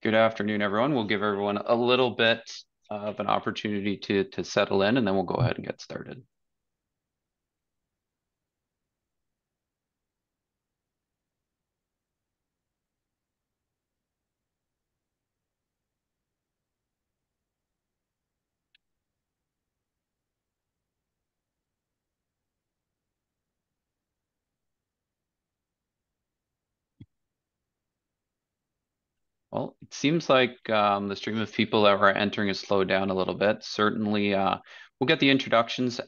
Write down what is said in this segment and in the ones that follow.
Good afternoon, everyone. We'll give everyone a little bit of an opportunity to settle in, and then we'll go ahead and get started. Well, it seems like the stream of people that were entering has slowed down a little bit. Certainly, we'll get the introductions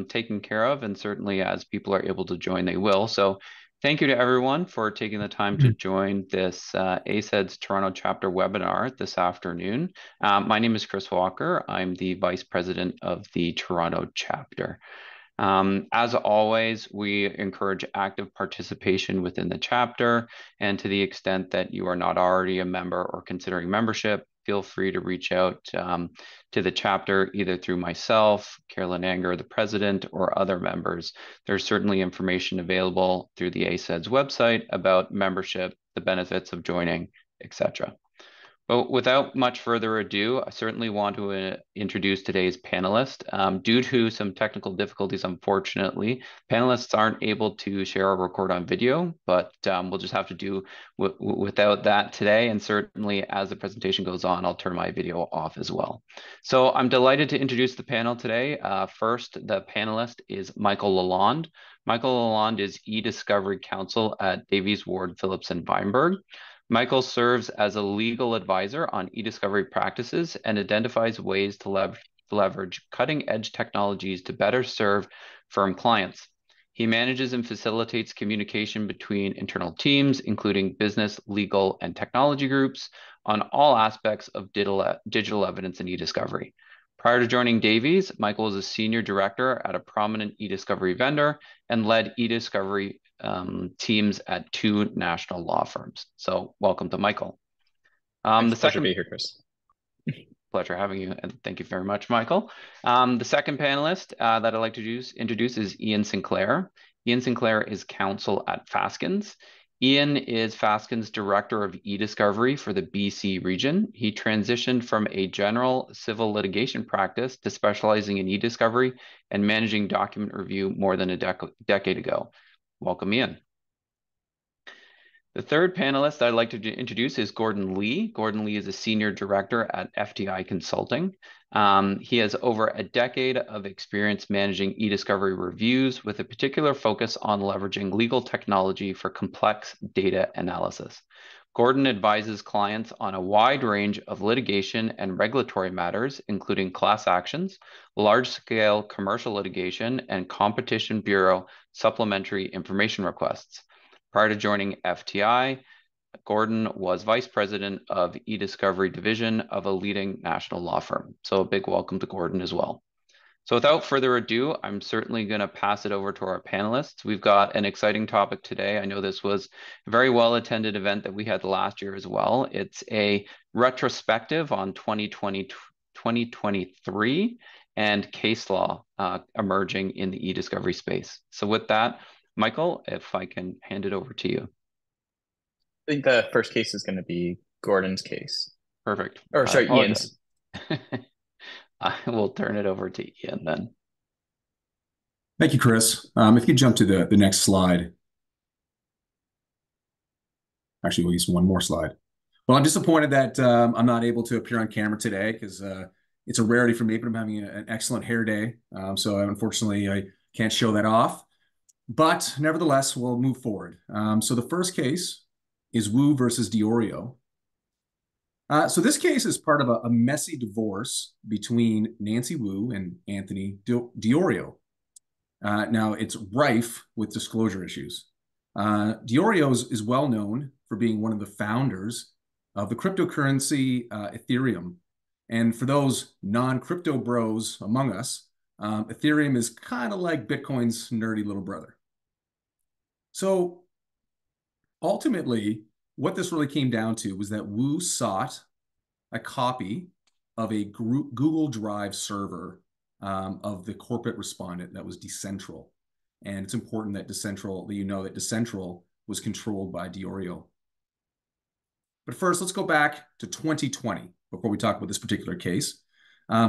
taken care of, and certainly as people are able to join, they will. So thank you to everyone for taking the time to join this ACEDS Toronto chapter webinar this afternoon. My name is Chris Walker. I'm the Vice President of the Toronto chapter. As always, we encourage active participation within the chapter, and to the extent that you are not already a member or considering membership, feel free to reach out to the chapter either through myself, Carolyn Anger, the president, or other members. There's certainly information available through the ACEDS website about membership, the benefits of joining, etc. But without much further ado, I certainly want to introduce today's panelist. Due to some technical difficulties, unfortunately, panelists aren't able to share or record on video, but we'll just have to do without that today. And certainly as the presentation goes on, I'll turn my video off as well. So I'm delighted to introduce the panel today. First, the panelist is Michael Lalonde. Michael Lalonde is e-discovery counsel at Davies Ward Phillips and Weinberg. Michael serves as a legal advisor on e-discovery practices and identifies ways to leverage cutting-edge technologies to better serve firm clients. He manages and facilitates communication between internal teams, including business, legal, and technology groups, on all aspects of digital evidence and e-discovery. Prior to joining Davies, Michael was a senior director at a prominent e-discovery vendor and led e-discovery teams at two national law firms. So welcome to Michael. It's a pleasure to be here, Chris. Pleasure having you, and thank you very much, Michael. The second panelist that I'd like to introduce is Ian Sinclair. Ian Sinclair is counsel at Faskins. Ian is Faskin's Director of e-discovery for the BC region. He transitioned from a general civil litigation practice to specializing in e-discovery and managing document review more than a decade ago. Welcome, Ian. The third panelist I'd like to introduce is Gordon Lee. Gordon Lee is a senior director at FTI Consulting. He has over a decade of experience managing e-discovery reviews with a particular focus on leveraging legal technology for complex data analysis. Gordon advises clients on a wide range of litigation and regulatory matters, including class actions, large-scale commercial litigation, and Competition Bureau supplementary information requests. Prior to joining FTI, Gordon was vice president of e-discovery division of a leading national law firm. So a big welcome to Gordon as well. So without further ado, I'm certainly going to pass it over to our panelists. We've got an exciting topic today. I know this was a very well-attended event that we had last year as well. It's a retrospective on 2023 and case law emerging in the e-discovery space. So with that, Michael, if I can hand it over to you. I think the first case is going to be Gordon's case. Perfect. Or sorry, Ian's. I will turn it over to Ian then. Thank you, Chris. If you could jump to the next slide. Actually, we'll use one more slide. Well, I'm disappointed that I'm not able to appear on camera today because it's a rarity for me, but I'm having an excellent hair day. So unfortunately, I can't show that off. But nevertheless, we'll move forward. So the first case is Wu versus Diorio. So this case is part of a messy divorce between Nancy Wu and Anthony Diorio. Now, it's rife with disclosure issues. Diorio is well known for being one of the founders of the cryptocurrency Ethereum. And for those non-crypto bros among us, Ethereum is kind of like Bitcoin's nerdy little brother. So ultimately, what this really came down to was that Wu sought a copy of a Google Drive server of the corporate respondent that was Decentral. And it's important that Decentral was controlled by Diorio. But first, let's go back to 2020 before we talk about this particular case.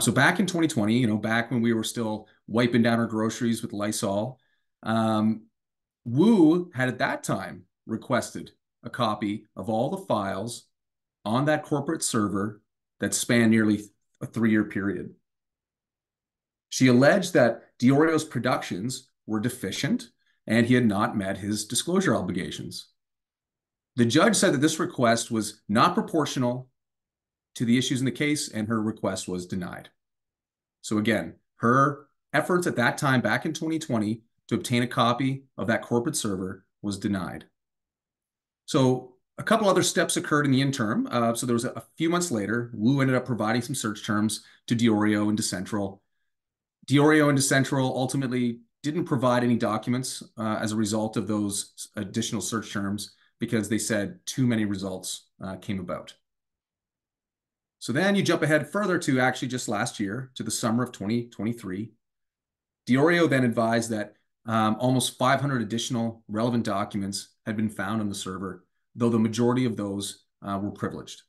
So back in 2020, back when we were still wiping down our groceries with Lysol, Wu had at that time requested a copy of all the files on that corporate server that spanned nearly a 3-year period. She alleged that Diorio's productions were deficient and he had not met his disclosure obligations. The judge said that this request was not proportional to the issues in the case, and her request was denied. So again, her efforts at that time, back in 2020, to obtain a copy of that corporate server was denied. So a couple other steps occurred in the interim. So there was a few months later, Wu ended up providing some search terms to Diorio and Decentral. Diorio and Decentral ultimately didn't provide any documents as a result of those additional search terms because they said too many results came about. So then you jump ahead further to actually just last year, to the summer of 2023. Diorio then advised that almost 500 additional relevant documents had been found on the server, though the majority of those were privileged.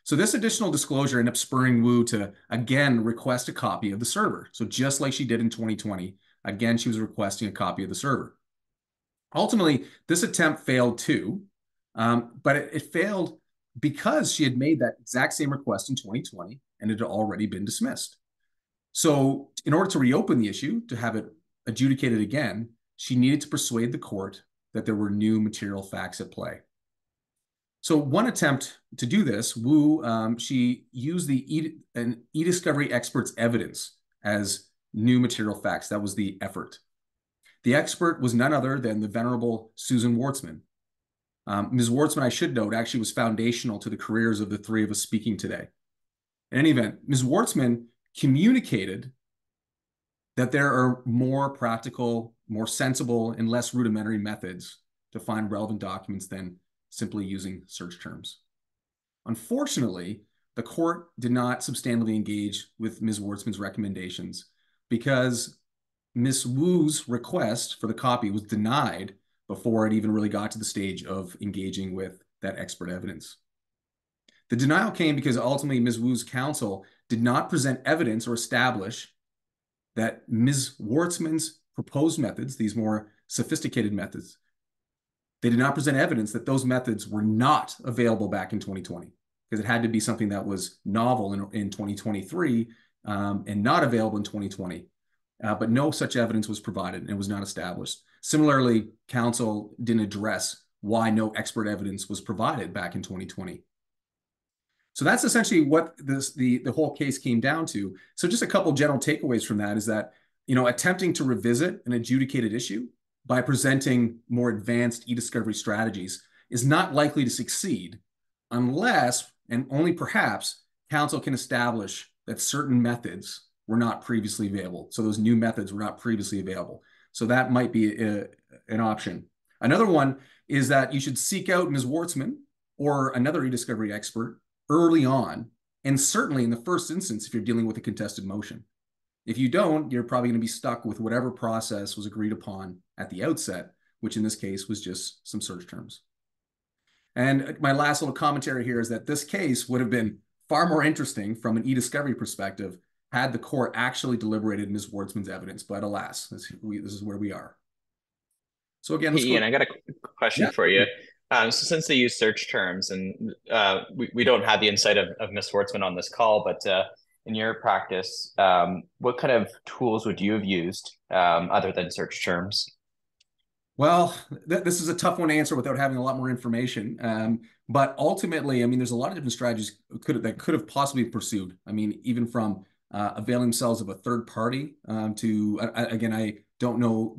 So this additional disclosure ended up spurring Wu to again request a copy of the server. So just like she did in 2020, again, she was requesting a copy of the server. Ultimately, this attempt failed too, but it failed because she had made that exact same request in 2020 and it had already been dismissed. So in order to reopen the issue, to have it adjudicated again, she needed to persuade the court that there were new material facts at play. So one attempt to do this, Wu, she used an e-discovery expert's evidence as new material facts. That was the effort. The expert was none other than the venerable Susan Wartzman. Ms. Wartzman, I should note, actually was foundational to the careers of the three of us speaking today. In any event, Ms. Wartzman communicated that there are more practical, more sensible, and less rudimentary methods to find relevant documents than simply using search terms. Unfortunately, the court did not substantially engage with Ms. Wartzman's recommendations because Ms. Wu's request for the copy was denied before it even really got to the stage of engaging with that expert evidence. The denial came because ultimately Ms. Wu's counsel did not present evidence or establish that Ms. Wartzman's proposed methods, these more sophisticated methods, they did not present evidence that those methods were not available back in 2020, because it had to be something that was novel in 2023 and not available in 2020. But no such evidence was provided and it was not established. Similarly, counsel didn't address why no expert evidence was provided back in 2020. So that's essentially what the whole case came down to. So just a couple general takeaways from that is that, attempting to revisit an adjudicated issue by presenting more advanced e-discovery strategies is not likely to succeed unless, and only perhaps, counsel can establish that certain methods were not previously available. So those new methods were not previously available. So that might be an option. Another one is that you should seek out Ms. Wartzman or another e-discovery expert early on, and certainly in the first instance if you're dealing with a contested motion. If you don't, you're probably going to be stuck with whatever process was agreed upon at the outset, which in this case was just some search terms. And my last little commentary here is that this case would have been far more interesting from an e-discovery perspective had the court actually deliberated Ms. Wartzman's evidence, but alas, this is where we are. So again, Hey, Ian, I got a question for you. So since they use search terms, and we don't have the insight of Ms. Wartzman on this call, but in your practice, what kind of tools would you have used other than search terms? Well, this is a tough one to answer without having a lot more information. But ultimately, there's a lot of different strategies that could have possibly pursued. Even from availing themselves of a third party to, again, I don't know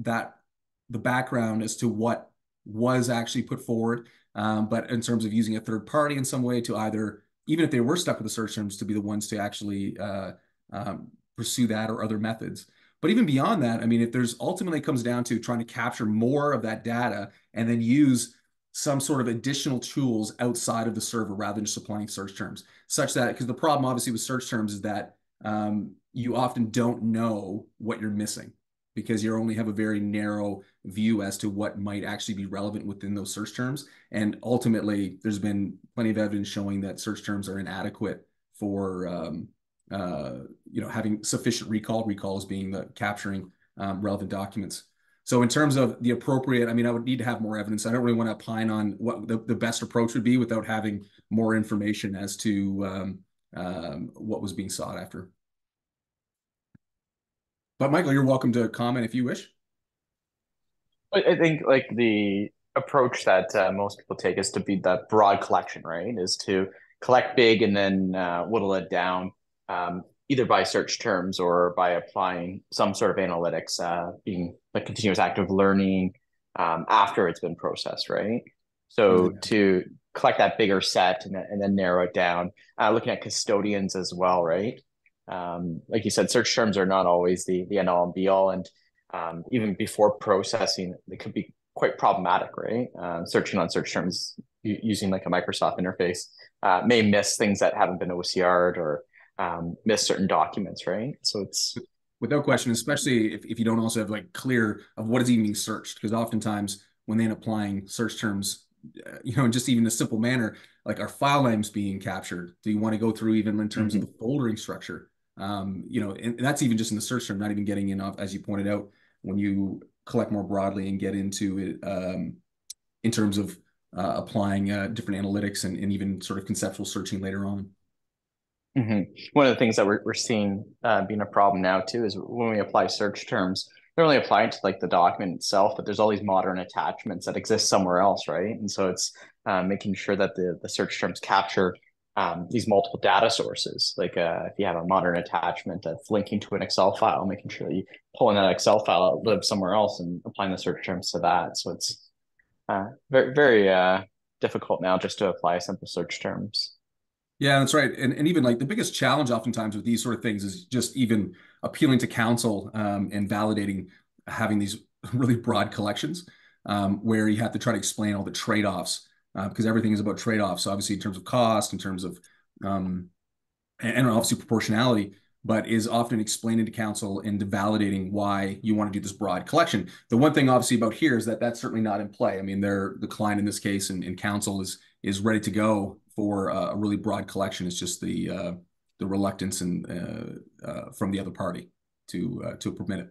the background as to what was actually put forward. But in terms of using a third party in some way to either, even if they were stuck with the search terms, to be the ones to actually pursue that or other methods. But even beyond that, if there's ultimately comes down to trying to capture more of that data and then use some sort of additional tools outside of the server rather than just applying search terms, such that, because the problem obviously with search terms is that you often don't know what you're missing because you only have a very narrow view as to what might actually be relevant within those search terms. And ultimately, there's been plenty of evidence showing that search terms are inadequate for having sufficient recall. Recall is being the capturing relevant documents. So in terms of the appropriate, I mean, I would need to have more evidence. I don't really want to opine on what the best approach would be without having more information as to what was being sought after. But Michael, you're welcome to comment if you wish. I think like the approach that most people take is to be the broad collection, right? Is to collect big and then whittle it down, either by search terms or by applying some sort of analytics, being like continuous active learning after it's been processed, right? So to collect that bigger set and then narrow it down, looking at custodians as well, right? Like you said, search terms are not always the end all and be all, and even before processing, it could be quite problematic, right? Searching on search terms using like a Microsoft interface may miss things that haven't been OCR'd or miss certain documents, right? So it's without question, especially if you don't also have like clear of what is even being searched, because oftentimes when they end up applying search terms, just even a simple manner, like our file names being captured. Do you want to go through even in terms of the foldering structure? And that's even just in the search term, not even getting in, as you pointed out, when you collect more broadly and get into it in terms of applying different analytics and even sort of conceptual searching later on. One of the things that we're seeing being a problem now too is when we apply search terms, they're only applying to like the document itself, but there's all these modern attachments that exist somewhere else, right? And so it's making sure that the search terms capture these multiple data sources. Like if you have a modern attachment that's linking to an Excel file, making sure that you pull in that Excel file out, live somewhere else, and applying the search terms to that. So it's very, very difficult now just to apply simple search terms. Yeah, that's right. And even like the biggest challenge oftentimes with these sort of things is just even appealing to counsel and validating having these really broad collections where you have to try to explain all the trade-offs because everything is about trade-offs. So obviously in terms of cost, in terms of and obviously proportionality, but is often explaining to counsel and validating why you want to do this broad collection. The one thing obviously about here is that that's certainly not in play. I mean, the client in this case and counsel is ready to go for a really broad collection. It's just the reluctance and from the other party to permit it.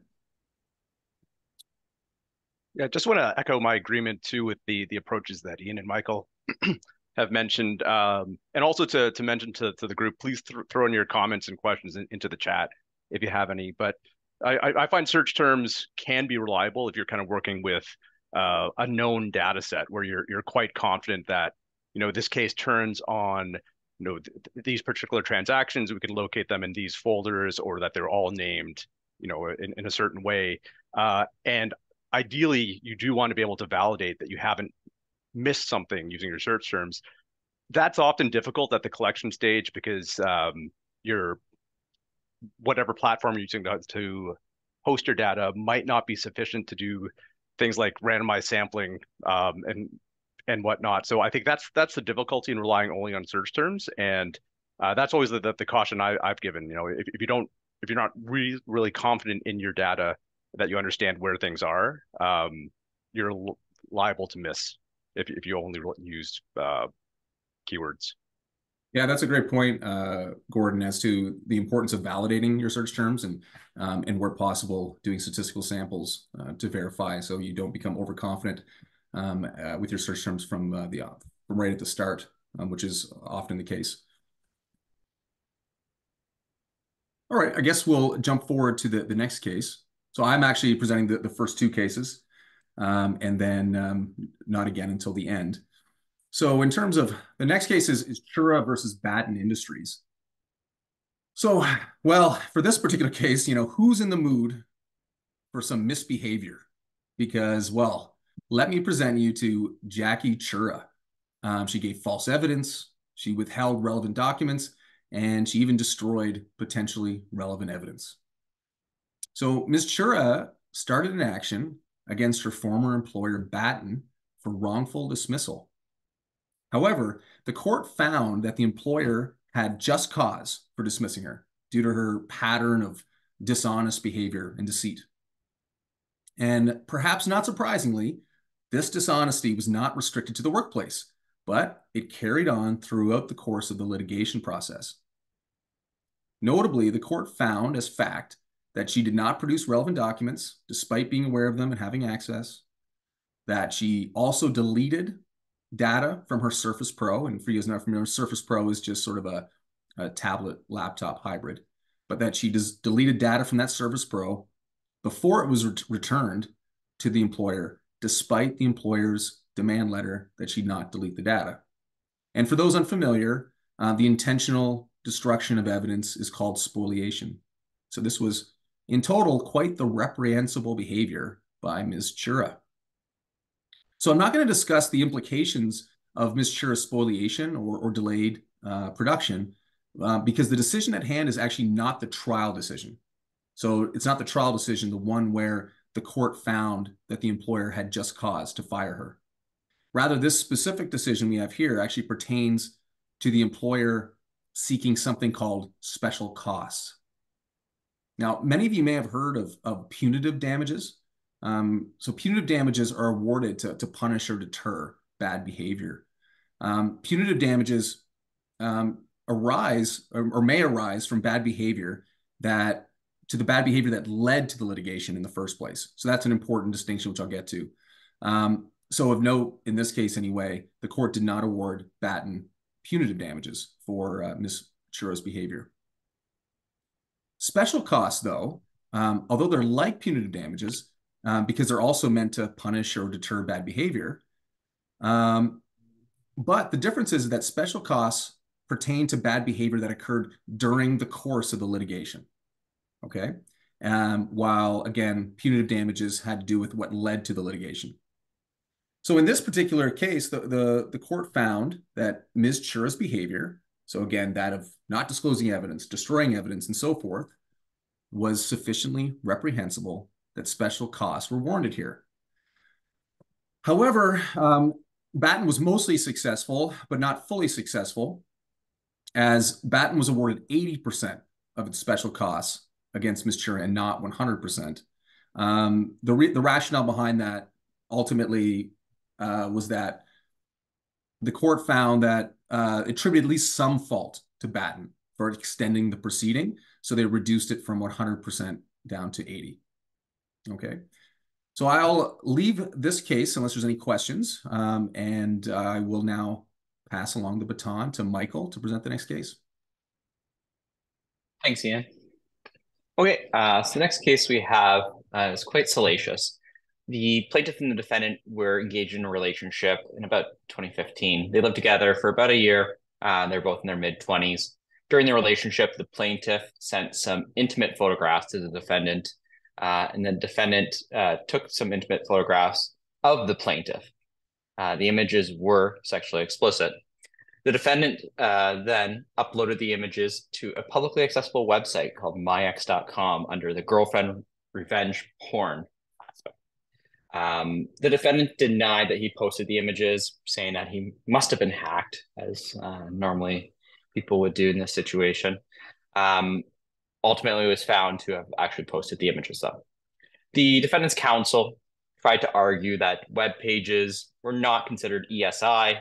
Yeah, just want to echo my agreement too with the approaches that Ian and Michael have mentioned, and also to mention to the group, please throw in your comments and questions into the chat if you have any. But I find search terms can be reliable if you're kind of working with a known data set where you're quite confident that this case turns on these particular transactions. We can locate them in these folders, or that they're all named in a certain way. And ideally, you do want to be able to validate that you haven't missed something using your search terms. That's often difficult at the collection stage because your whatever platform you're using to host your data might not be sufficient to do things like randomized sampling and whatnot. So I think that's the difficulty in relying only on search terms, and that's always the caution I've given. If you're not really confident in your data that you understand where things are, you're liable to miss if you only use keywords. Yeah, that's a great point, Gordon, as to the importance of validating your search terms and where possible, doing statistical samples to verify so you don't become overconfident with your search terms from right at the start, which is often the case. All right, I guess we'll jump forward to the next case. So I'm actually presenting the first two cases, and then not again until the end. So in terms of the next case is Chura versus Batten Industries. So, well, for this particular case, who's in the mood for some misbehavior? Because, well, let me present you to Jackie Chura. She gave false evidence, she withheld relevant documents, and she even destroyed potentially relevant evidence. So Ms. Chura started an action against her former employer, Batten, for wrongful dismissal. However, the court found that the employer had just cause for dismissing her due to her pattern of dishonest behavior and deceit. And perhaps not surprisingly, this dishonesty was not restricted to the workplace, but it carried on throughout the course of the litigation process. Notably, the court found as fact that she did not produce relevant documents, despite being aware of them and having access, that she also deleted data from her Surface Pro. And for you who's not familiar, Surface Pro is just sort of a tablet laptop hybrid, but that she deleted data from that Surface Pro before it was returned to the employer, despite the employer's demand letter that she not delete the data. And for those unfamiliar, the intentional destruction of evidence is called spoliation. So this was, in total, quite the reprehensible behavior by Ms. Chura. So I'm not going to discuss the implications of Ms. Chura's spoliation or delayed production because the decision at hand is actually not the trial decision. So it's not the trial decision, the one where the court found that the employer had just cause to fire her. Rather, this specific decision we have here actually pertains to the employer seeking something called special costs. Now, many of you may have heard of punitive damages. So punitive damages are awarded to punish or deter bad behavior. Punitive damages arise or may arise from bad behavior that led to the litigation in the first place. So that's an important distinction, which I'll get to. So of note, in this case anyway, the court did not award Batten punitive damages for Ms. Chura's behavior. Special costs, though, although they're like punitive damages, because they're also meant to punish or deter bad behavior, but the difference is that special costs pertain to bad behavior that occurred during the course of the litigation. Okay. While again, punitive damages had to do with what led to the litigation. So in this particular case, the court found that Ms. Chura's behavior, so again, that of not disclosing evidence, destroying evidence, and so forth, was sufficiently reprehensible that special costs were warranted here. However, Batten was mostly successful, but not fully successful, as Batten was awarded 80% of its special costs against Ms. Chura and not 100%. The rationale behind that ultimately was that the court found that attributed at least some fault to Batten for extending the proceeding, so they reduced it from 100% down to 80. Okay, so I'll leave this case unless there's any questions, and I will now pass along the baton to Michael to present the next case. Thanks, Ian. Okay, so the next case we have is quite salacious. The plaintiff and the defendant were engaged in a relationship in about 2015. They lived together for about a year. They're both in their mid-20s. During the relationship, the plaintiff sent some intimate photographs to the defendant, and the defendant took some intimate photographs of the plaintiff. The images were sexually explicit. The defendant then uploaded the images to a publicly accessible website called myx.com under the girlfriend revenge porn aspect. The defendant denied that he posted the images, saying that he must have been hacked, as normally people would do in this situation. Ultimately, it was found to have actually posted the images, though. The defendant's counsel tried to argue that web pages were not considered ESI,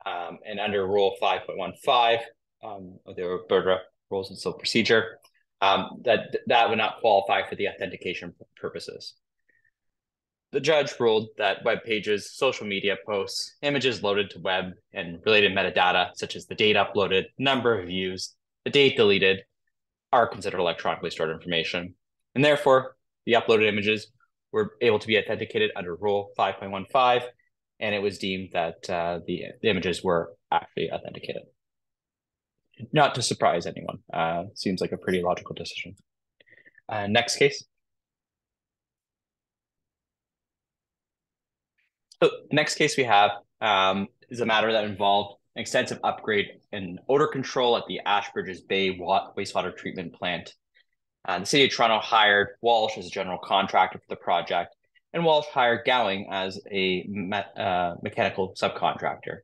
and under Rule 5.15 of the Alberta Rules of Civil Procedure, that would not qualify for the authentication purposes. The judge ruled that web pages, social media posts, images loaded to web, and related metadata, such as the date uploaded, number of views, the date deleted, are considered electronically stored information. And therefore, the uploaded images were able to be authenticated under Rule 5.15, and it was deemed that the images were actually authenticated. Not to surprise anyone. Seems like a pretty logical decision. Next case. So the next case we have is a matter that involved an extensive upgrade in odor control at the Ashbridges Bay wastewater treatment plant. The City of Toronto hired Walsh as a general contractor for the project, and Walsh hired Gowing as a mechanical subcontractor.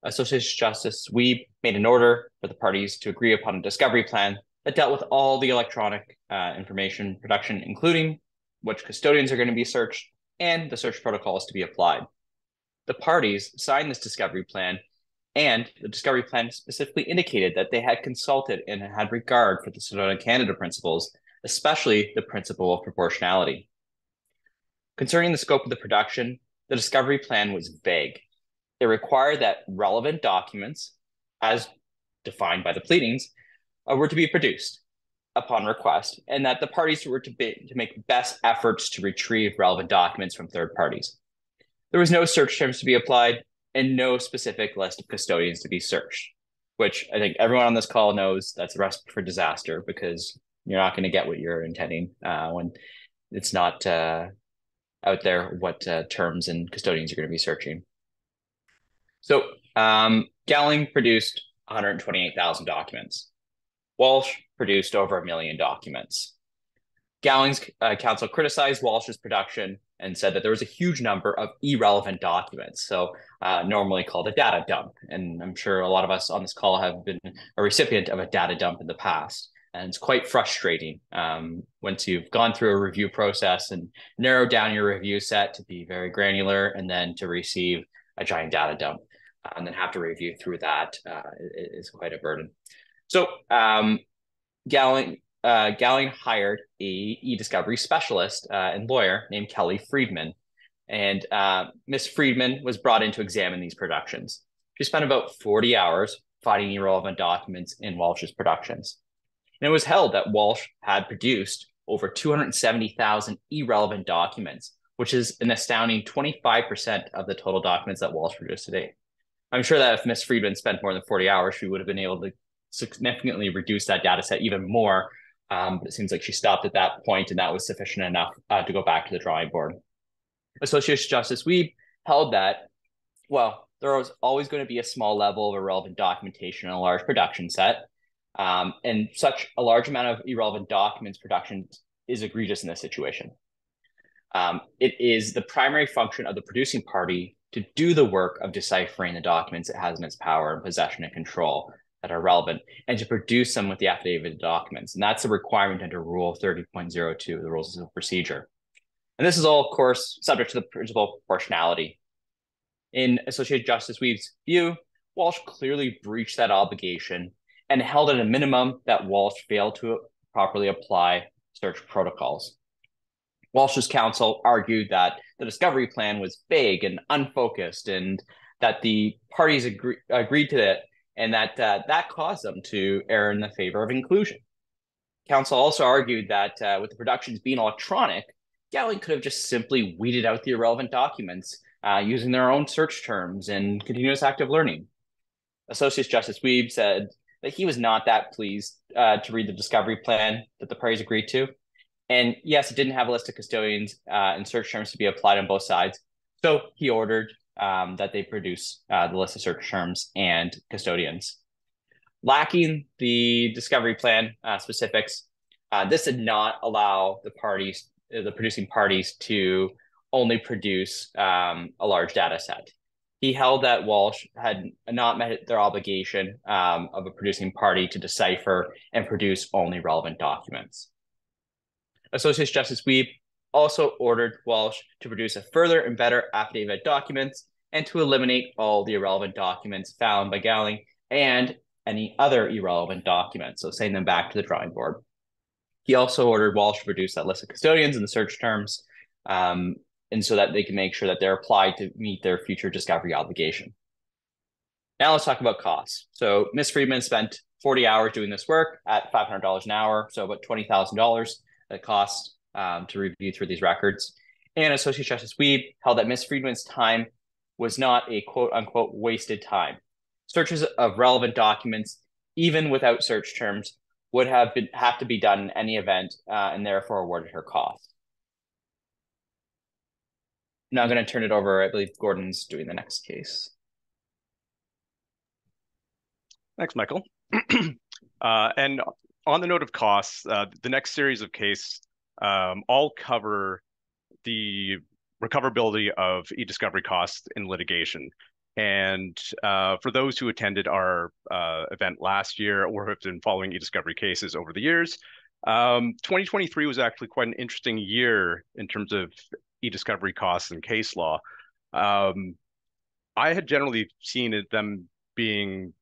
Associate Justice Weeb made an order for the parties to agree upon a discovery plan that dealt with all the electronic information production, including which custodians are going to be searched, and the search protocols to be applied. The parties signed this discovery plan, and the discovery plan specifically indicated that they had consulted and had regard for the Sedona Canada principles, especially the principle of proportionality. Concerning the scope of the production, the discovery plan was vague. It required that relevant documents, as defined by the pleadings, were to be produced upon request, and that the parties were to make best efforts to retrieve relevant documents from third parties. There was no search terms to be applied and no specific list of custodians to be searched, which I think everyone on this call knows that's a recipe for disaster, because you're not going to get what you're intending when it's not out there what terms and custodians you're going to be searching. So Gowling produced 128,000 documents. Walsh produced over 1 million documents. Gowling's counsel criticized Walsh's production and said that there was a huge number of irrelevant documents, so normally called a data dump. And I'm sure a lot of us on this call have been a recipient of a data dump in the past. And it's quite frustrating once you've gone through a review process and narrowed down your review set to be very granular, and then to receive a giant data dump and then have to review through that is quite a burden. So Gowling hired a e-discovery specialist and lawyer named Kelly Friedman. And Miss Friedman was brought in to examine these productions. She spent about 40 hours finding irrelevant documents in Walsh's productions. And it was held that Walsh had produced over 270,000 irrelevant documents, which is an astounding 25% of the total documents that Walsh produced to date. I'm sure that if Miss Friedman spent more than 40 hours, she would have been able to significantly reduce that data set even more. But it seems like she stopped at that point, and that was sufficient enough to go back to the drawing board. Associate Justice Wiebe held that, well, there was always going to be a small level of irrelevant documentation in a large production set. And such a large amount of irrelevant documents production is egregious in this situation. It is the primary function of the producing party to do the work of deciphering the documents it has in its power and possession and control that are relevant, and to produce them with the affidavit documents. And that's a requirement under Rule 30.02 of the Rules of Procedure. And this is all, of course, subject to the principle of proportionality. In Associate Justice Wiebe's view, Walsh clearly breached that obligation and held at a minimum that Walsh failed to properly apply search protocols. Walsh's counsel argued that the discovery plan was vague and unfocused, and that the parties agreed to it, and that that caused them to err in the favor of inclusion. Counsel also argued that with the productions being electronic, Gowling could have just simply weeded out the irrelevant documents using their own search terms and continuous active learning. Associate Justice Wiebe said that he was not that pleased to read the discovery plan that the parties agreed to. And yes, it didn't have a list of custodians and search terms to be applied on both sides. So he ordered that they produce the list of search terms and custodians. Lacking the discovery plan specifics, this did not allow the producing parties to only produce a large data set. He held that Walsh had not met their obligation of a producing party to decipher and produce only relevant documents. Associate Justice Wiebe also ordered Walsh to produce a further and better affidavit documents and to eliminate all the irrelevant documents found by Gowling and any other irrelevant documents, so sending them back to the drawing board. He also ordered Walsh to produce that list of custodians and the search terms, and so that they can make sure that they're applied to meet their future discovery obligation. Now let's talk about costs. So Ms. Friedman spent 40 hours doing this work at $500 an hour, so about $20,000 that cost to review through these records. And Associate Justice Wiebe held that Ms. Friedman's time was not a quote-unquote wasted time. Searches of relevant documents, even without search terms, would have to be done in any event, and therefore awarded her cost. Now I'm going to turn it over. I believe Gordon's doing the next case. Thanks, Michael. And on the note of costs, the next series of cases all cover the recoverability of e-discovery costs in litigation. And for those who attended our event last year or have been following e-discovery cases over the years, 2023 was actually quite an interesting year in terms of e-discovery costs and case law. I had generally seen them being,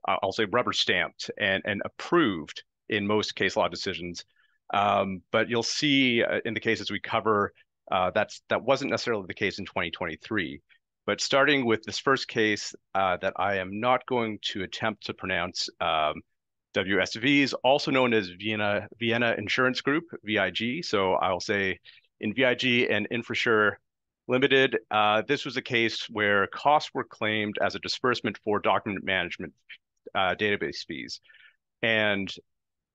I'll say, rubber stamped and approved in most case law decisions. But you'll see in the cases we cover, that wasn't necessarily the case in 2023. But starting with this first case that I am not going to attempt to pronounce, WSVs, also known as Vienna Insurance Group, VIG. So I'll say in VIG and Infrasure Limited, this was a case where costs were claimed as a disbursement for document management database fees. And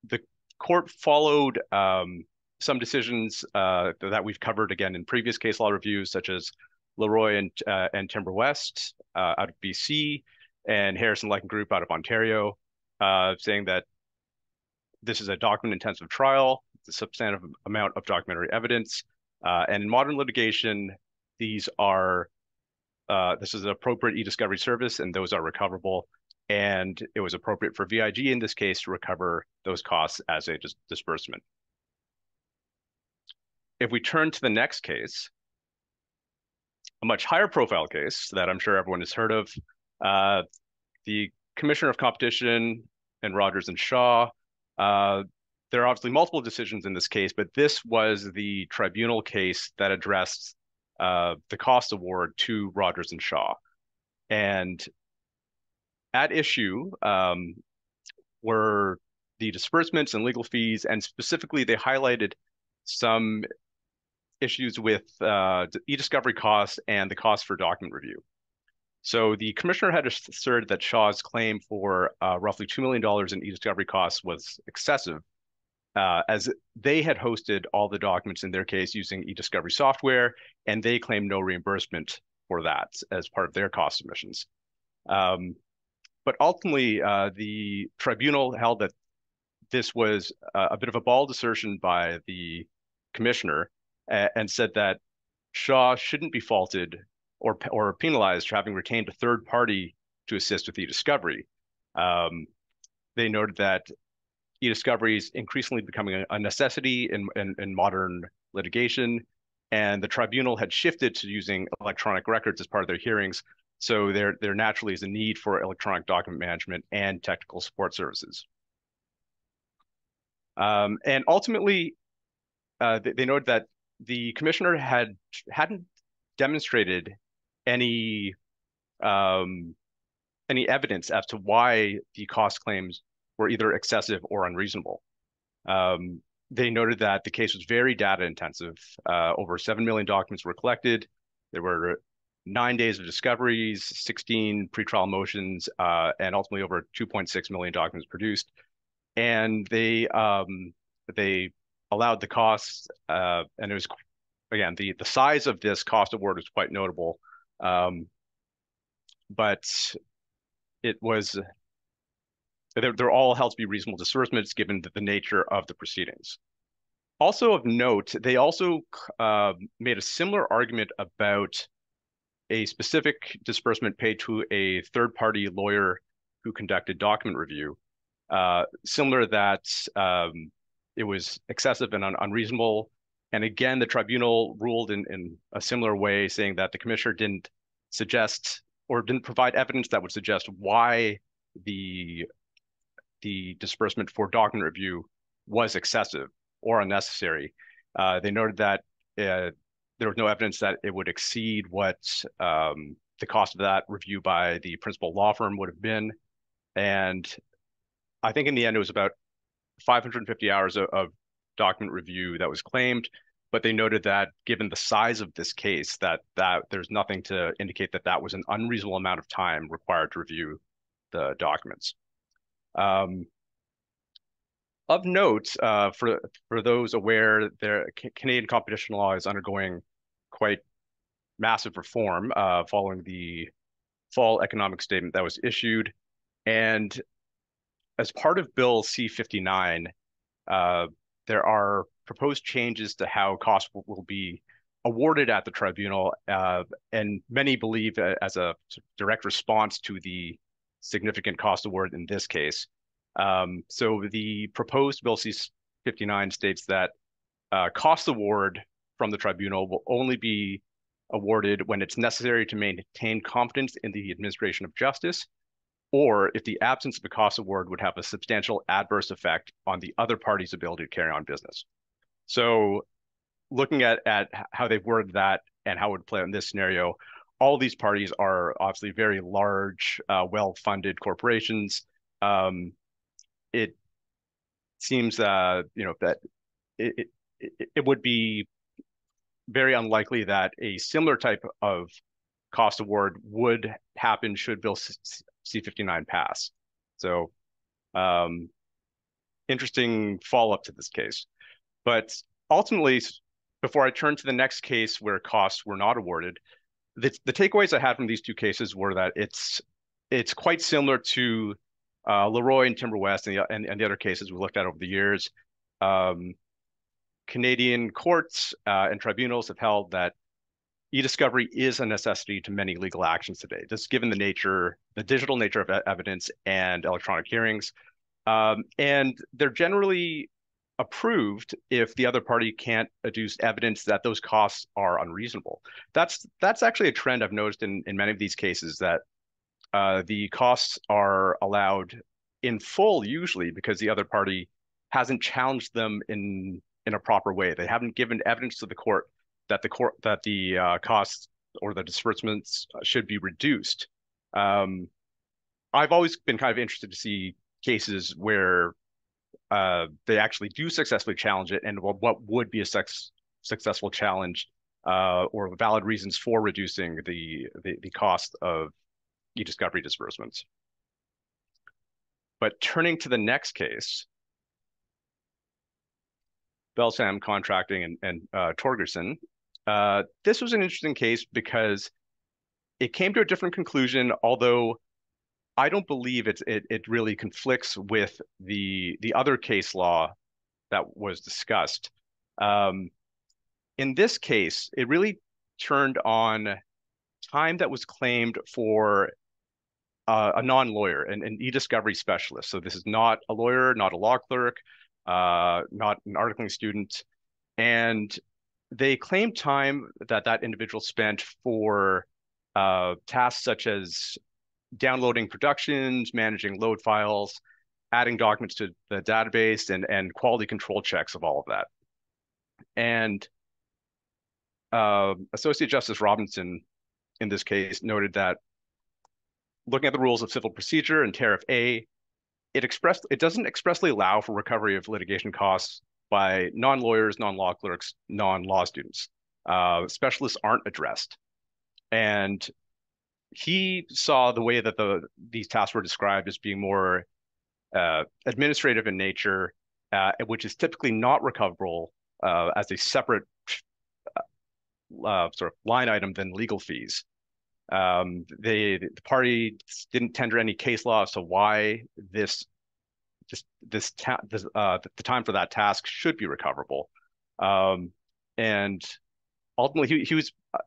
the court followed some decisions that we've covered again in previous case law reviews, such as Leroy and Timber West out of BC and Harrison Lichen Group out of Ontario, saying that this is a document-intensive trial, it's a substantive amount of documentary evidence, and in modern litigation, this is an appropriate e-discovery service, and those are recoverable. And it was appropriate for VIG in this case to recover those costs as a disbursement. If we turn to the next case, a much higher profile case that I'm sure everyone has heard of, the Commissioner of Competition and Rogers and Shaw. There are obviously multiple decisions in this case, but this was the tribunal case that addressed the cost award to Rogers and Shaw. And at issue were the disbursements and legal fees, and specifically they highlighted some issues with e-discovery costs and the cost for document review. So the commissioner had asserted that Shaw's claim for roughly $2 million in e-discovery costs was excessive, as they had hosted all the documents in their case using e-discovery software, and they claimed no reimbursement for that as part of their cost submissions. But ultimately, the tribunal held that this was a bit of a bald assertion by the commissioner and said that Shaw shouldn't be faulted or penalized for having retained a third party to assist with e-discovery. They noted that e-discovery is increasingly becoming a necessity in modern litigation, and the tribunal had shifted to using electronic records as part of their hearings. So there naturally is a need for electronic document management and technical support services. And ultimately, they noted that the commissioner hadn't demonstrated any evidence as to why the cost claims were either excessive or unreasonable. They noted that the case was very data intensive. Over 7 million documents were collected. There were 9 days of discoveries, 16 pretrial motions, and ultimately over 2.6 million documents produced. And they allowed the costs, and it was, again, the size of this cost award was quite notable. But it was, they're all held to be reasonable disbursements given the nature of the proceedings. Also of note, they also made a similar argument about a specific disbursement paid to a third-party lawyer who conducted document review. Similar that it was excessive and unreasonable. And again, the tribunal ruled in a similar way, saying that the commissioner didn't suggest or didn't provide evidence that would suggest why the disbursement for document review was excessive or unnecessary. They noted that there was no evidence that it would exceed what the cost of that review by the principal law firm would have been. And I think in the end, it was about 550 hours of document review that was claimed, but they noted that given the size of this case, that there's nothing to indicate that that was an unreasonable amount of time required to review the documents. Of note, for those aware, Canadian competition law is undergoing quite massive reform following the fall economic statement that was issued. And as part of Bill C-59, there are proposed changes to how costs will be awarded at the tribunal, and many believe as a direct response to the significant cost award in this case. So the proposed Bill 59 states that cost award from the tribunal will only be awarded when it's necessary to maintain confidence in the administration of justice, or if the absence of a cost award would have a substantial adverse effect on the other party's ability to carry on business. So looking at how they've worded that and how it would play out in this scenario, all these parties are obviously very large, well-funded corporations. It seems, that it, it would be very unlikely that a similar type of cost award would happen should Bill C-59 pass. So interesting follow-up to this case. But ultimately, before I turn to the next case where costs were not awarded, the takeaways I had from these two cases were that it's quite similar to Leroy and Timber West and the other cases we looked at over the years. Canadian courts and tribunals have held that e-discovery is a necessity to many legal actions today, just given the digital nature of evidence and electronic hearings. And they're generally approved if the other party can't adduce evidence that those costs are unreasonable. That's actually a trend I've noticed in many of these cases, that the costs are allowed in full usually because the other party hasn't challenged them in a proper way. They haven't given evidence to the court that the costs or the disbursements should be reduced. I've always been kind of interested to see cases where they actually do successfully challenge it, and what would be a successful challenge or valid reasons for reducing the cost of e-discovery disbursements. But turning to the next case, Belsam Contracting and Torgerson, this was an interesting case because it came to a different conclusion, although I don't believe it really conflicts with the other case law that was discussed. In this case, it really turned on time that was claimed for a non-lawyer, an e-discovery specialist. So this is not a lawyer, not a law clerk, not an articling student. And they claimed time that individual spent for tasks such as downloading productions, managing load files, adding documents to the database, and quality control checks of all of that. And Associate Justice Robinson, in this case, noted that looking at the rules of civil procedure and Tariff A, it doesn't expressly allow for recovery of litigation costs by non-lawyers, non-law clerks, non-law students. Specialists aren't addressed. And he saw the way that these tasks were described as being more administrative in nature, which is typically not recoverable as a separate sort of line item than legal fees. The party didn't tender any case law as to why the time for that task should be recoverable. And ultimately,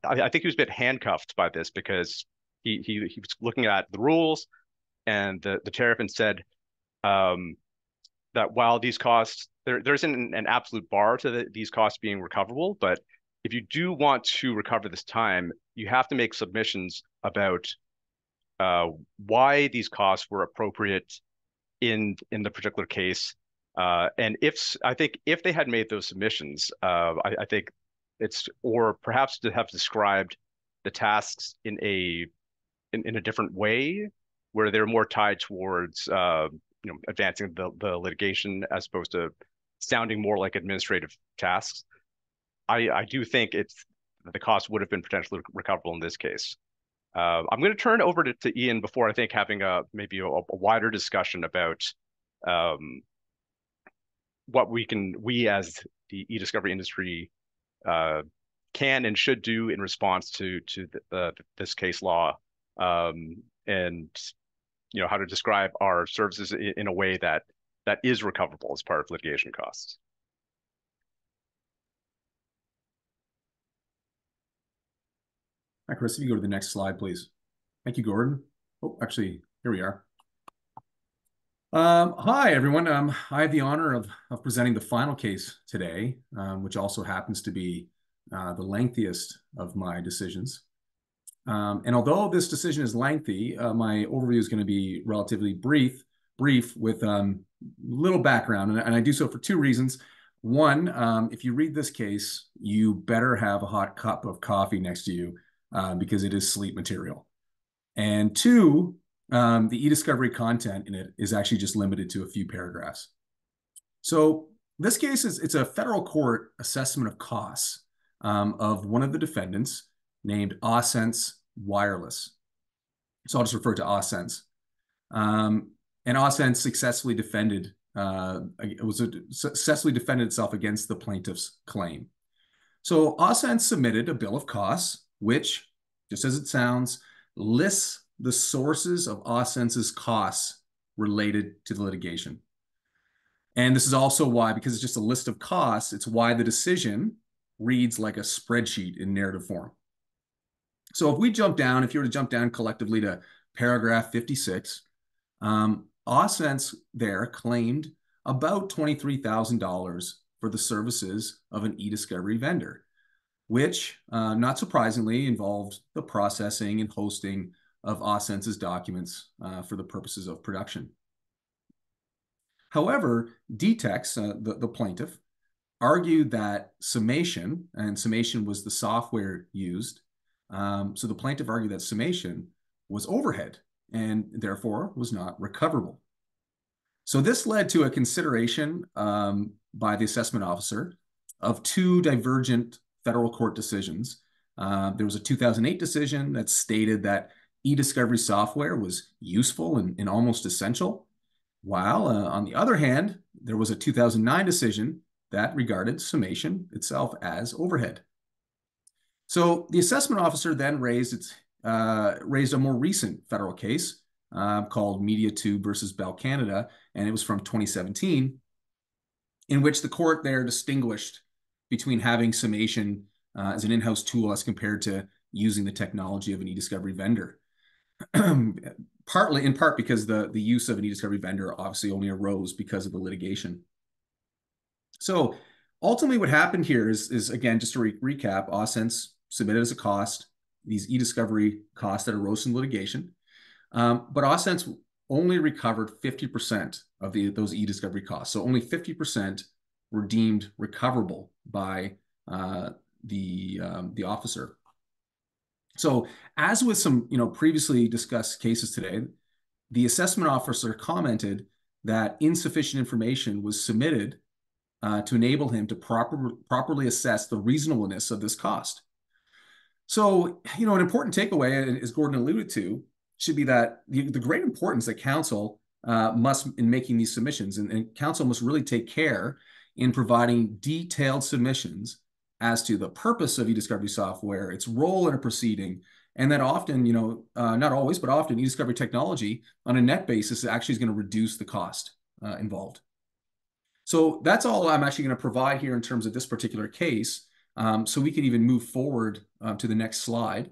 I think he was a bit handcuffed by this because he was looking at the rules and the tariff and said that while these costs, there isn't an absolute bar to these costs being recoverable, but if you do want to recover this time, you have to make submissions about why these costs were appropriate in the particular case. And I think if they had made those submissions, I think or perhaps to have described the tasks in a different way, where they're more tied towards advancing the litigation as opposed to sounding more like administrative tasks. I do think the cost would have been potentially recoverable in this case. I'm going to turn over to Ian before I think having maybe a wider discussion about what we as the e-discovery industry can and should do in response to this case law, and how to describe our services in a way that is recoverable as part of litigation costs. Hi, Chris, if you go to the next slide, please. Thank you, Gordon. Oh, actually, here we are. Hi, everyone. I have the honor of presenting the final case today, which also happens to be the lengthiest of my decisions. And although this decision is lengthy, my overview is going to be relatively brief with little background. And I do so for two reasons. One, if you read this case, you better have a hot cup of coffee next to you because it is sleep material. And two, the e-discovery content in it is actually just limited to a few paragraphs. So this case it's a federal court assessment of costs of one of the defendants named ACEDS Wireless. So I'll just refer to ACEDS. And ACEDS successfully defended itself against the plaintiff's claim. So ACEDS submitted a bill of costs, which, just as it sounds, lists the sources of ACEDS's costs related to the litigation. And this is also why, because it's just a list of costs, it's why the decision reads like a spreadsheet in narrative form. So if you were to jump down collectively to paragraph 56, ACEDS there claimed about $23,000 for the services of an e-discovery vendor, which, not surprisingly, involved the processing and hosting of ACEDS's documents for the purposes of production. However, DTEX, the plaintiff, argued that summation, and summation was the software used, so the plaintiff argued that summation was overhead and therefore was not recoverable. So this led to a consideration by the assessment officer of two divergent federal court decisions. There was a 2008 decision that stated that e-discovery software was useful and almost essential, while on the other hand, there was a 2009 decision that regarded summation itself as overhead. So the assessment officer then raised a more recent federal case called MediaTube versus Bell Canada, and it was from 2017, in which the court there distinguished between having summation as an in-house tool as compared to using the technology of an e-discovery vendor. In part because the use of an e-discovery vendor obviously only arose because of the litigation. So ultimately what happened here is again, just to recap, ACEDS submitted as a cost these e-discovery costs that arose from litigation, but ACEDS only recovered 50% of those e-discovery costs. So only 50% were deemed recoverable by the officer. So as with some previously discussed cases today, the assessment officer commented that insufficient information was submitted to enable him to properly assess the reasonableness of this cost. So, an important takeaway, as Gordon alluded to, should be that the great importance that counsel must in making these submissions, and counsel must really take care in providing detailed submissions as to the purpose of e-discovery software, its role in a proceeding, and that often, not always, but often e-discovery technology on a net basis actually is going to reduce the cost involved. So that's all I'm actually going to provide here in terms of this particular case. So we can even move forward to the next slide.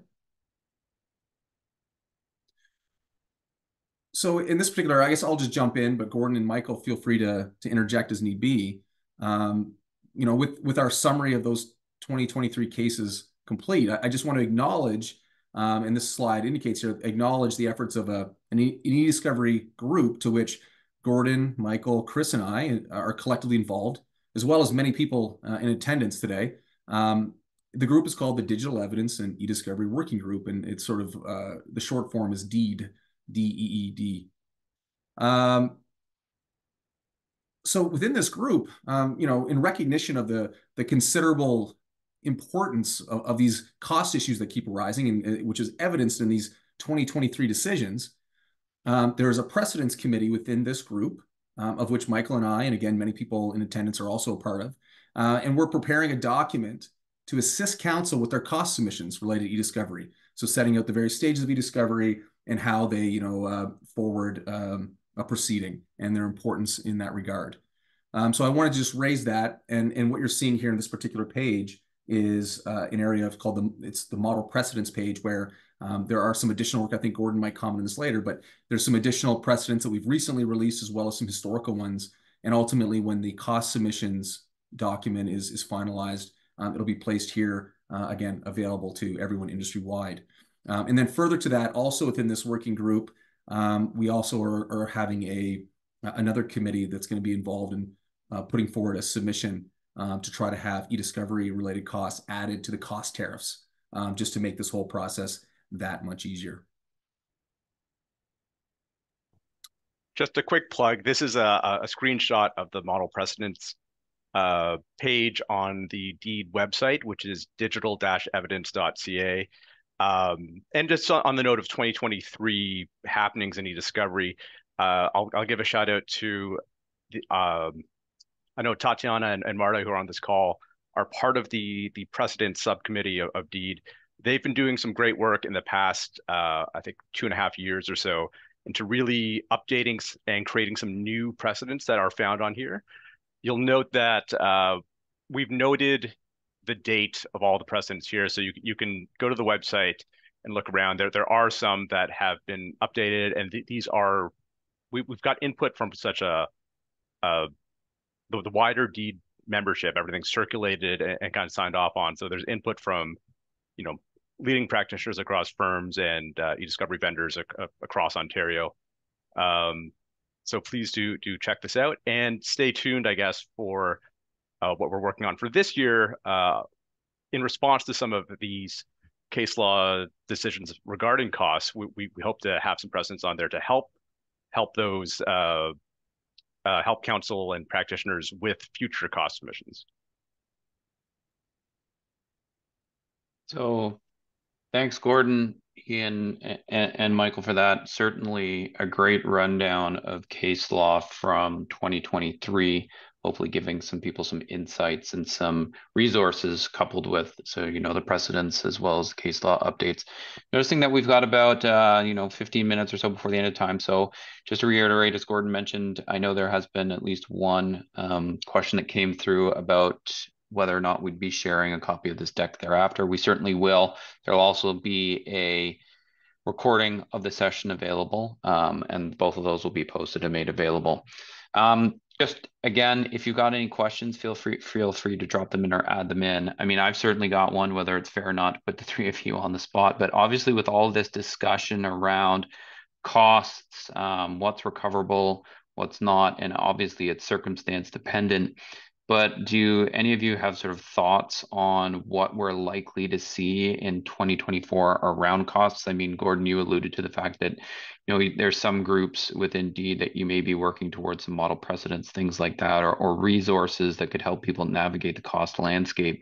So in this particular, I guess I'll just jump in, but Gordon and Michael, feel free to interject as need be. With our summary of those 2023 cases complete, I just want to acknowledge, and this slide indicates here, acknowledge the efforts of an e-discovery group to which Gordon, Michael, Chris, and I are collectively involved, as well as many people in attendance today. The group is called the Digital Evidence and E-Discovery Working Group, and it's sort of the short form is DEED, D-E-E-D. So within this group, in recognition of the considerable importance of these cost issues that keep arising, and which is evidenced in these 2023 decisions, there is a precedence committee within this group, of which Michael and I, and again, many people in attendance are also a part of, and we're preparing a document to assist counsel with their cost submissions related to e-discovery. So setting out the various stages of e-discovery and how they, forward a proceeding and their importance in that regard. So I wanted to just raise that, and what you're seeing here in this particular page is an area called it's the model precedents page, where there are some additional work. I think Gordon might comment on this later, but there's some additional precedents that we've recently released, as well as some historical ones. And ultimately, when the cost submissions document is finalized, it'll be placed here, again, available to everyone industry-wide. And then further to that, also within this working group, we also are having another committee that's going to be involved in putting forward a submission to try to have e-discovery related costs added to the cost tariffs, just to make this whole process that much easier. Just a quick plug. This is a screenshot of the model precedents page on the DEED website, which is digital-evidence.ca. And just on the note of 2023 happenings in e-discovery, I'll give a shout out to I know Tatiana and Marta, who are on this call, are part of the precedent subcommittee of DEED. They've been doing some great work in the past, I think, 2.5 years or so, into really updating and creating some new precedents that are found on here. You'll note that we've noted the date of all the precedents here, so you can go to the website and look around. There are some that have been updated, and these are we've got input from such the wider DEED membership. Everything's circulated and kind of signed off on. So there's input from leading practitioners across firms and e-discovery vendors across Ontario. So please do check this out and stay tuned, I guess, for what we're working on for this year in response to some of these case law decisions regarding costs. We hope to have some precedents on there to help those help counsel and practitioners with future cost submissions. So thanks, Gordon, Ian, and Michael, for that. Certainly a great rundown of case law from 2023, hopefully giving some people some insights and some resources coupled with, the precedents as well as case law updates. Noticing that we've got about, 15 minutes or so before the end of time. So just to reiterate, as Gordon mentioned, I know there has been at least one question that came through about whether or not we'd be sharing a copy of this deck thereafter. We certainly will. There'll also be a recording of the session available, and both of those will be posted and made available. Just again, if you've got any questions, feel free to drop them in or add them in. I mean, I've certainly got one, whether it's fair or not to put the three of you on the spot, but obviously with all this discussion around costs, what's recoverable, what's not, and obviously it's circumstance dependent. But do any of you have sort of thoughts on what we're likely to see in 2024 around costs? I mean, Gordon, you alluded to the fact that, there's some groups within DEED that you may be working towards some model precedents, things like that, or resources that could help people navigate the cost landscape.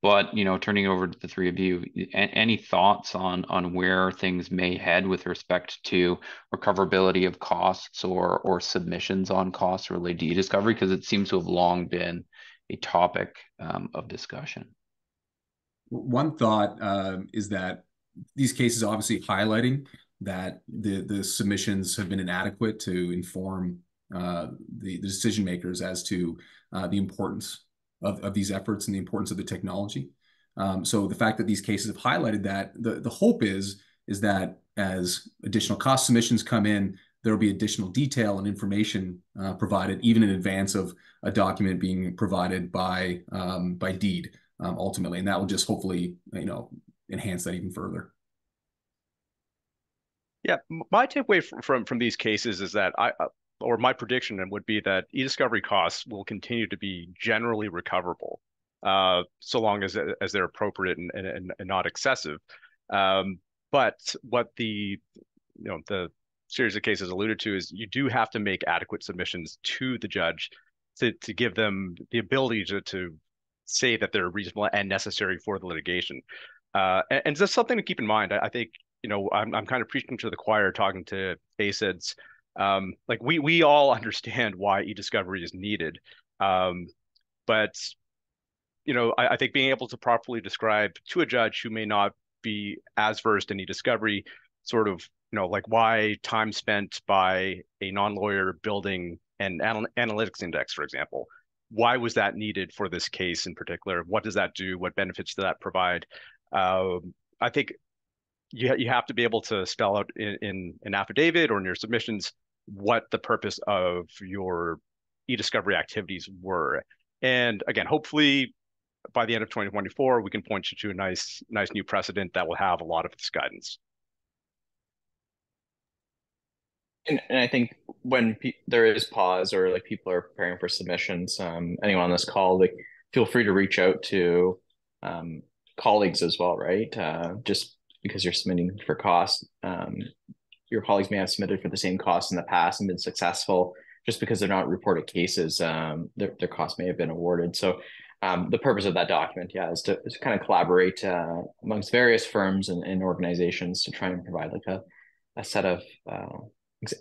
But, turning over to the three of you, any thoughts on where things may head with respect to recoverability of costs or submissions on costs related to e-discovery? Because it seems to have long been a topic of discussion. One thought is that these cases obviously highlighting that the submissions have been inadequate to inform the decision makers as to the importance of these efforts and the importance of the technology. So the fact that these cases have highlighted that, the hope is that as additional cost submissions come in, there will be additional detail and information provided even in advance of a document being provided by DEED ultimately, and that will just hopefully enhance that even further. Yeah, my takeaway from these cases is that or my prediction would be that e-discovery costs will continue to be generally recoverable, so long as they're appropriate and not excessive. But what the series of cases alluded to is you do have to make adequate submissions to the judge to give them the ability to say that they're reasonable and necessary for the litigation. And just something to keep in mind. I think I'm kind of preaching to the choir talking to ACEDS. Like we all understand why e-discovery is needed, but I think being able to properly describe to a judge who may not be as versed in e-discovery, sort of like why time spent by a non-lawyer building an analytics index, for example, why was that needed for this case in particular? What does that do? What benefits does that provide? I think you have to be able to spell out in an affidavit or in your submissions what the purpose of your e-discovery activities were. And again, hopefully by the end of 2024, we can point you to a nice new precedent that will have a lot of this guidance. And I think when there is pause or like people are preparing for submissions, anyone on this call, like feel free to reach out to colleagues as well, right? Just because you're submitting for cost, your colleagues may have submitted for the same cost in the past and been successful. Just because they're not reported cases, their cost may have been awarded. So the purpose of that document, is to kind of collaborate amongst various firms and organizations to try and provide like a set of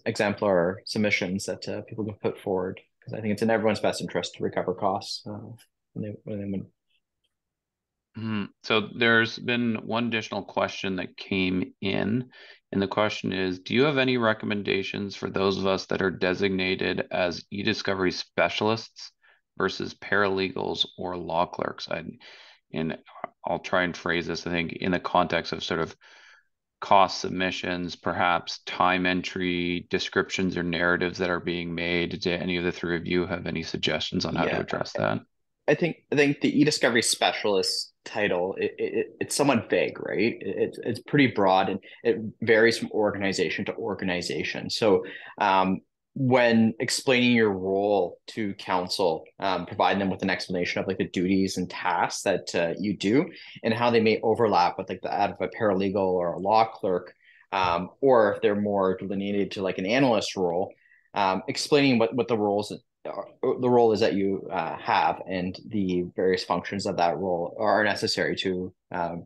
exemplar submissions that people can put forward, because I think it's in everyone's best interest to recover costs when they So there's been one additional question that came in, and the question is, do you have any recommendations for those of us that are designated as e-discovery specialists versus paralegals or law clerks? And I'll try and phrase this, I think, in the context of sort of cost submissions, perhaps time entry descriptions or narratives that are being made. Do any of the three of you have any suggestions on how to address that? I think the e-discovery specialist title, it's somewhat vague, right? It's pretty broad and it varies from organization to organization. So when explaining your role to counsel, providing them with an explanation of like the duties and tasks that you do and how they may overlap with like that of a paralegal or a law clerk, or if they're more delineated to like an analyst role, explaining what the role is that you have and the various functions of that role are necessary to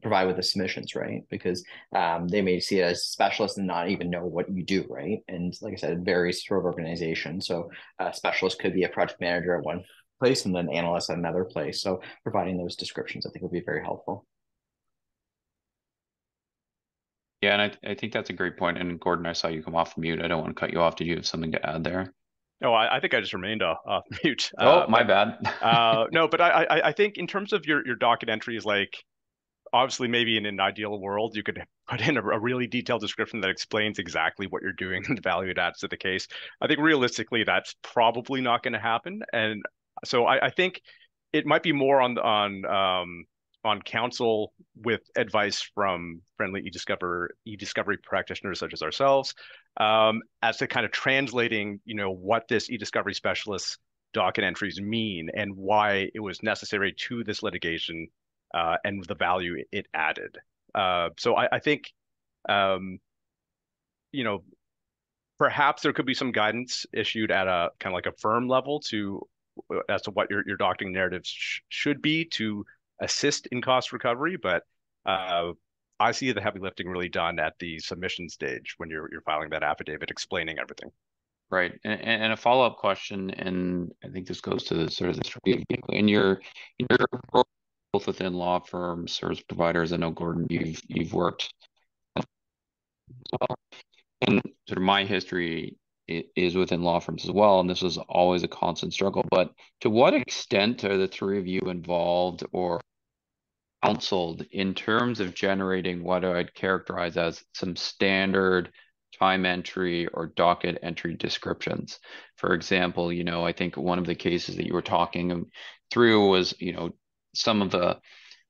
provide with the submissions, right? Because they may see it as specialists and not even know what you do, right? And like I said, it varies through organization. So a specialist could be a project manager at one place and then analyst at another place. So providing those descriptions, I think, would be very helpful. Yeah, and I think that's a great point. And Gordon, I saw you come off mute. I don't want to cut you off. Did you have something to add there? No, I think I just remained off mute. Oh, my bad. No, but I think in terms of your docket entries, like obviously maybe in an ideal world, you could put in a really detailed description that explains exactly what you're doing and the value it adds to the case. I think realistically, that's probably not going to happen. And so I think it might be more on counsel with advice from friendly e-discovery practitioners such as ourselves, as to kind of translating, what this e-discovery specialist docket entries mean and why it was necessary to this litigation, and the value it added. So I think, perhaps there could be some guidance issued at a kind of like a firm level as to what your docketing narratives should be to assist in cost recovery, but I see the heavy lifting really done at the submission stage when you're filing that affidavit explaining everything. Right. And a follow-up question, and I think this goes to sort of in your role both within law firms, service providers. I know, Gordon, you've worked as well. And sort of my history is within law firms as well, and this was always a constant struggle. But to what extent are the three of you involved or counseled in terms of generating what I'd characterize as some standard time entry or docket entry descriptions? For example, I think one of the cases that you were talking through was, some of the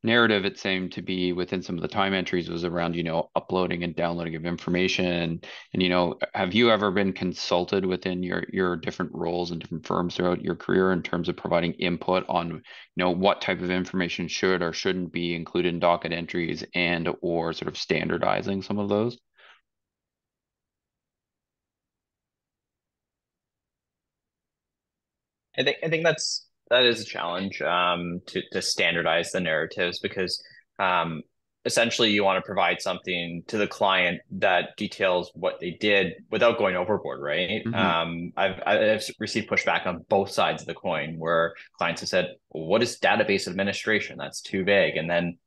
narrative it seemed to be within some of the time entries was around, uploading and downloading of information. And, have you ever been consulted within your different roles and different firms throughout your career in terms of providing input on, what type of information should or shouldn't be included in docket entries and or sort of standardizing some of those? I think that is a challenge, to standardize the narratives, because essentially you want to provide something to the client that details what they did without going overboard, right? Mm-hmm. I've received pushback on both sides of the coin where clients have said, well, what is database administration? That's too vague. And then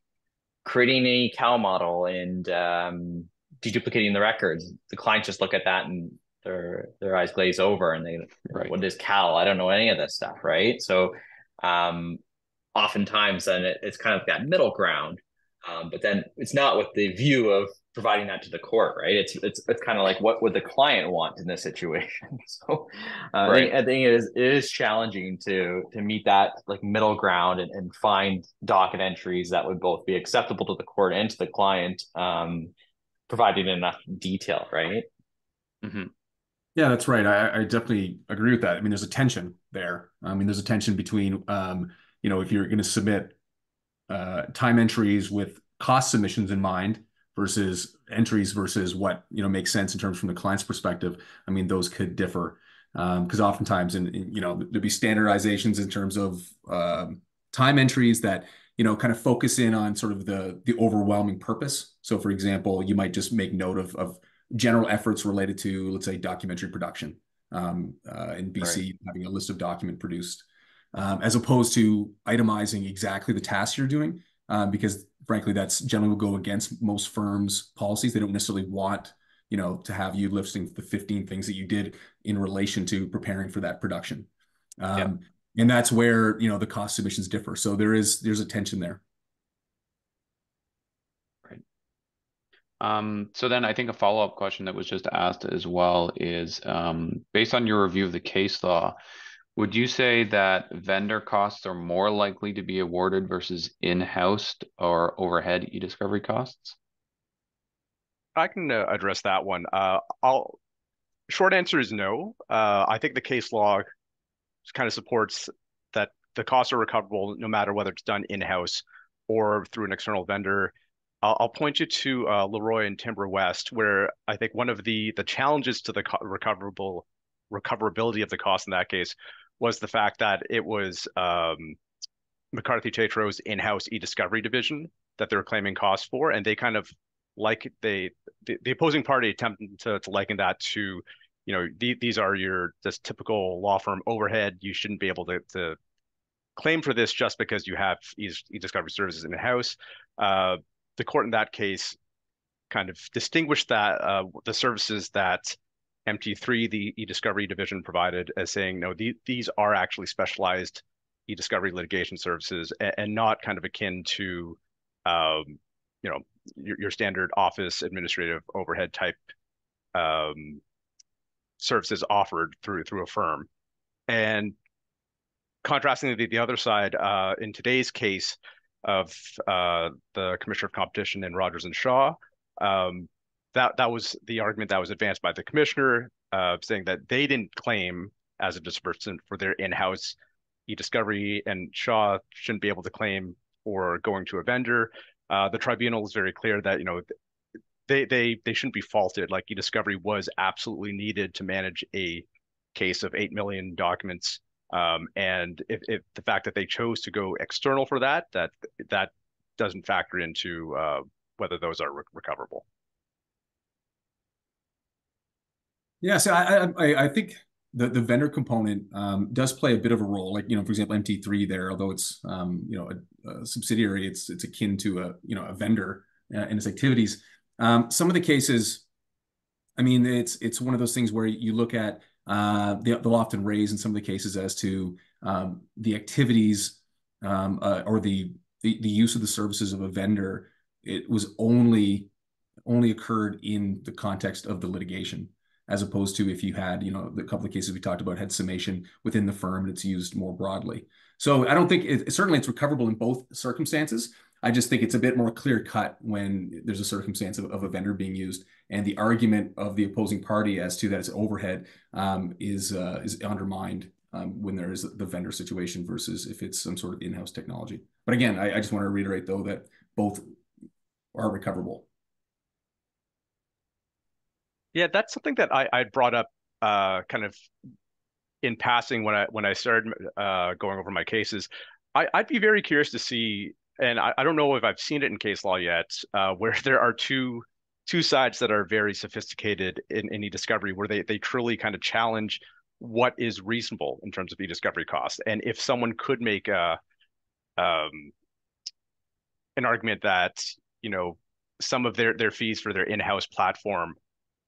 creating a cow model and deduplicating the records, the clients just look at that and their eyes glaze over and they, Right. what is Cal? I don't know any of this stuff, right? So Oftentimes then it's kind of that middle ground. But then it's not with the view of providing that to the court, right? It's kind of like, what would the client want in this situation? So Right. I think it is challenging to meet that like middle ground and find docket entries that would both be acceptable to the court and to the client, providing enough detail, right? Hmm. Yeah, that's right. I definitely agree with that. I mean, there's a tension there. I mean, there's a tension between, if you're going to submit time entries with cost submissions in mind versus entries versus what, makes sense in terms from the client's perspective. I mean, those could differ because oftentimes there'd be standardizations in terms of time entries that, kind of focus in on sort of the overwhelming purpose. So for example, you might just make note of general efforts related to, let's say, documentary production in Right. BC, having a list of document produced as opposed to itemizing exactly the tasks you're doing, because frankly, that's generally will go against most firms' policies. They don't necessarily want, to have you listing the 15 things that you did in relation to preparing for that production. Yeah. Um, and that's where, the cost submissions differ. So there's a tension there. Right. So then I think a follow-up question that was just asked as well is, based on your review of the case law, would you say that vendor costs are more likely to be awarded versus in-house or overhead e-discovery costs? I can address that one. I'll Short answer is no. I think the case law kind of supports that the costs are recoverable no matter whether it's done in-house or through an external vendor. I'll point you to Leroy and Timber West, where I think one of the challenges to the recoverability of the cost in that case was the fact that it was McCarthy Tetro's in-house e-discovery division that they were claiming costs for, and they kind of like the opposing party attempted to liken that to, these are your just typical law firm overhead. You shouldn't be able to claim for this just because you have e-discovery services in the house. The court in that case kind of distinguished that the services that MT3, the e-discovery division, provided as saying, no, these are actually specialized e-discovery litigation services and not kind of akin to, um, your standard office administrative overhead type um, services offered through a firm. And contrasting the other side, in today's case of the Commissioner of Competition and Rogers and Shaw, um, that was the argument that was advanced by the commissioner, saying that they didn't claim as a disbursement for their in-house e-discovery, and Shaw shouldn't be able to claim for going to a vendor. The tribunal is very clear that they shouldn't be faulted. Like e-discovery was absolutely needed to manage a case of 8 million documents. And if the fact that they chose to go external for that doesn't factor into whether those are recoverable. Yeah, so I think the vendor component does play a bit of a role. Like, for example, MT3 there, although it's a subsidiary, it's akin to a vendor in its activities. Some of the cases, I mean, it's one of those things where you look at they'll often raise in some of the cases as to the activities or the use of the services of a vendor. It was only occurred in the context of the litigation, as opposed to if you had, the couple of cases we talked about had summation within the firm and it's used more broadly. So I don't think certainly it's recoverable in both circumstances. I just think it's a bit more clear cut when there's a circumstance of a vendor being used, and the argument of the opposing party as to that it's overhead is undermined when there is the vendor situation versus if it's some sort of in-house technology. But again, I just want to reiterate though that both are recoverable. Yeah, that's something that I brought up kind of in passing when I started going over my cases. I'd be very curious to see, and I don't know if I've seen it in case law yet, where there are two sides that are very sophisticated in e-discovery, where they truly kind of challenge what is reasonable in terms of e-discovery costs. And if someone could make um, an argument that, some of their fees for their in-house platform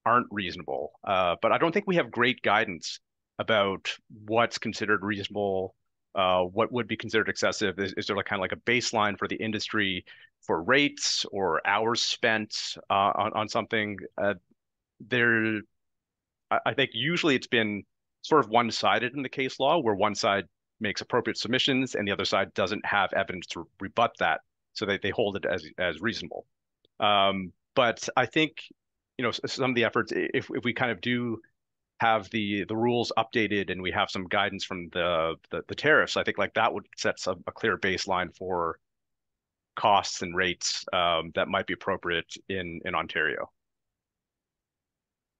aren't reasonable. But I don't think we have great guidance about what's considered reasonable what would be considered excessive? Is there like kind of like a baseline for the industry for rates or hours spent on something? There, I think usually it's been sort of one-sided in the case law, where one side makes appropriate submissions and the other side doesn't have evidence to rebut that, so they hold it as reasonable. But I think, some of the efforts, if we kind of do have the rules updated and we have some guidance from the tariffs, I think like that would set a clear baseline for costs and rates that might be appropriate in Ontario.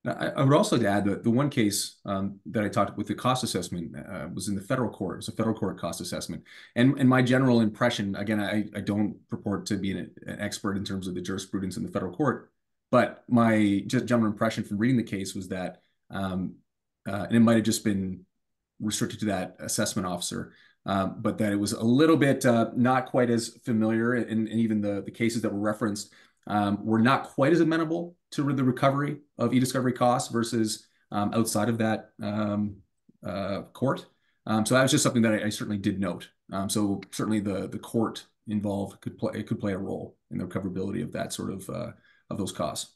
I would also add that the one case that I talked with the cost assessment was in the federal court. It was a federal court cost assessment. And my general impression, again, I don't purport to be an expert in terms of the jurisprudence in the federal court, but my just general impression from reading the case was that, and it might have just been restricted to that assessment officer, but that it was a little bit not quite as familiar, and even the cases that were referenced were not quite as amenable to the recovery of e-discovery costs versus outside of that court. So that was just something that I certainly did note. So certainly the court involved could play a role in the recoverability of that sort of those costs.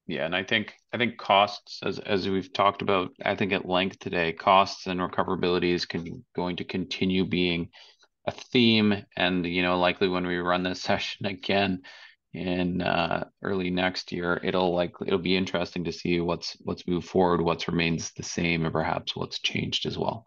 Yeah, and I think costs, as we've talked about, I think at length today, costs and recoverability is going to continue being a theme, and likely when we run this session again in early next year, it'll be interesting to see what's moved forward, what's remains the same, and perhaps what's changed as well.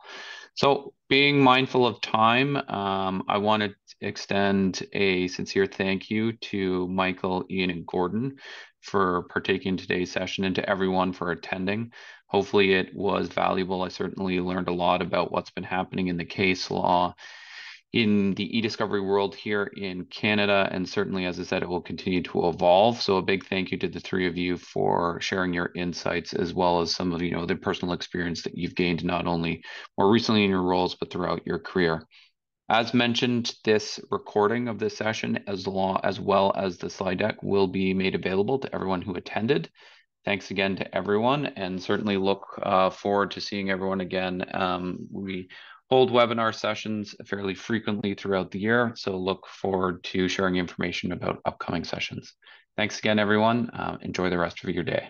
So being mindful of time, I want to extend a sincere thank you to Michael, Ian, and Gordon for partaking in today's session, and to everyone for attending. Hopefully it was valuable. I certainly learned a lot about what's been happening in the case law in the e-discovery world here in Canada, and certainly, as I said, it will continue to evolve. So a big thank you to the three of you for sharing your insights, as well as some of the personal experience that you've gained not only more recently in your roles, but throughout your career. As mentioned, this recording of this session, as well as the slide deck, will be made available to everyone who attended. Thanks again to everyone, and certainly look forward to seeing everyone again. We hold webinar sessions fairly frequently throughout the year, so look forward to sharing information about upcoming sessions. Thanks again, everyone. Enjoy the rest of your day.